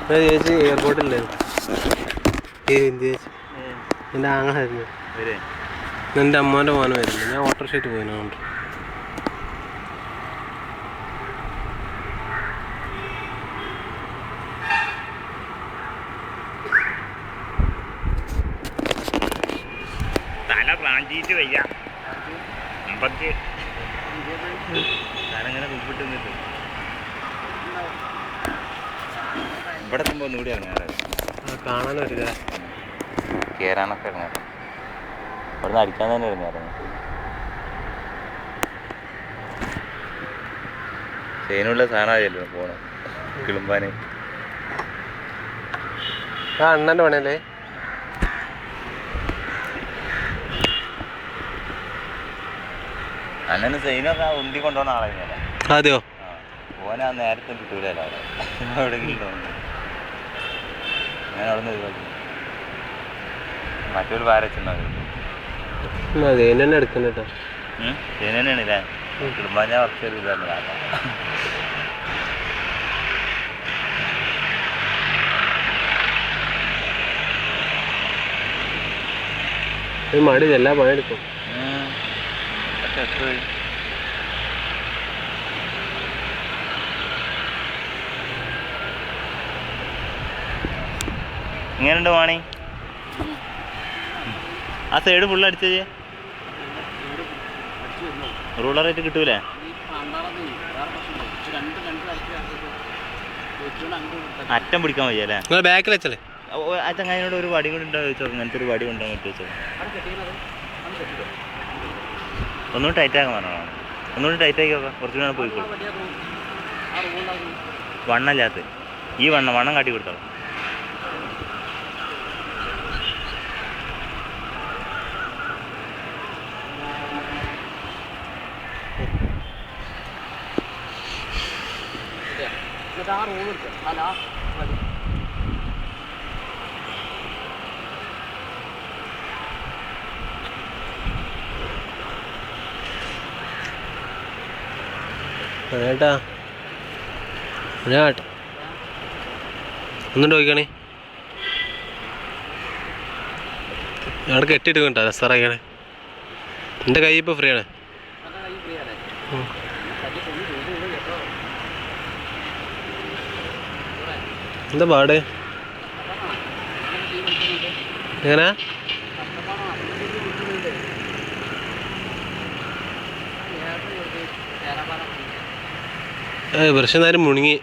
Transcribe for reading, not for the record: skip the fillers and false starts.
ചേച്ചി എയർപോർട്ടിലായിരുന്നു. ചേച്ചി എൻ്റെ ആങ്ങളായിരുന്നു. എൻ്റെ അമ്മേൻ്റെ മോനെ വരുന്നു. ഞാൻ ഓട്ടോറിക്ഷയിട്ട് പോയിട്ടുണ്ട്. തല പ്രാഞ്ചിട്ട് വയ്യ. അമ്പക്ക് തലങ്ങനെ കുപ്പിട്ട് നിന്നിട്ട് ഇവിടെ എത്തുമ്പോൾ ഒന്നുകൂടി ഇറങ്ങാറ്. കാണാൻ വരിക, കയറാനൊക്കെ ഇറങ്ങാറ്. ഇവിടുന്ന് അടിക്കാൻ തന്നെ ഇറങ്ങാറ്. ചെയിനുള്ള സാധനമായല്ലോ പോണം കിളുമ്പാന്. ആ അണ്ണൻ്റെ പണിയല്ലേ? അണ്ണന് സൈനൊക്കെ ഉന്തി കൊണ്ടുപോകുന്ന ആളെ. അതെയോ? ഓനാ നേരത്തെ കിട്ടൂലല്ലോ അവിടെ എവിടെയെങ്കിലും തോന്നുന്നു. ഞാൻ അവിടെ നിന്ന് ഒഴിവാക്കി. മറ്റൊരു പാരച്ചുണ്ടാവും. തന്നെ എടുക്കുന്ന കേട്ടോ. സൈന തന്നെയാണല്ലേ? കിളുമ്പാൻ ഞാൻ കുറച്ചൊരു ഇതാണ് കാക്കാം. മടി എല്ലാ പണിയെടുക്കും. ഇങ്ങനെയുണ്ട് വാണി. ആ സൈഡ് ഫുള്ള് അടിച്ചേ. റൂളറായിട്ട് കിട്ടൂലേ? അറ്റം പിടിക്കാൻ വയ്യ അല്ലേ? ബാക്കിൽ വെച്ചല്ലേ? ആ ചങ്ങാതിനോട് ഒരു വടി കൂടി ഉണ്ടാവും ചോദിച്ചോ. അങ്ങനത്തെ ഒരു വടി കൊണ്ടുപോകാൻ പറ്റുമോ ചോദിച്ചോ. ഒന്നുകൂടി ടൈറ്റ് ആക്കാൻ പറഞ്ഞോ. ഒന്നുകൂടി ടൈറ്റ് ആക്കി നോക്കാം. കുറച്ചുകൂടെ പോയിക്കോളൂ. വണ്ണല്ലാത്ത ഈ വണ്ണം കാട്ടി കൊടുത്തോളൂ. ഏട്ടാ ഏട്ടാ ഒന്നും ചോദിക്കണേ. അവിടെ കെട്ടിയിട്ട് കേട്ടോ രസറായിക്കണേ. എൻ്റെ കൈ ഇപ്പോൾ ഫ്രീ ആണ്. എന്താ പാട്? എങ്ങനെ പ്രശ്നം നേരം മുണുങ്ങി.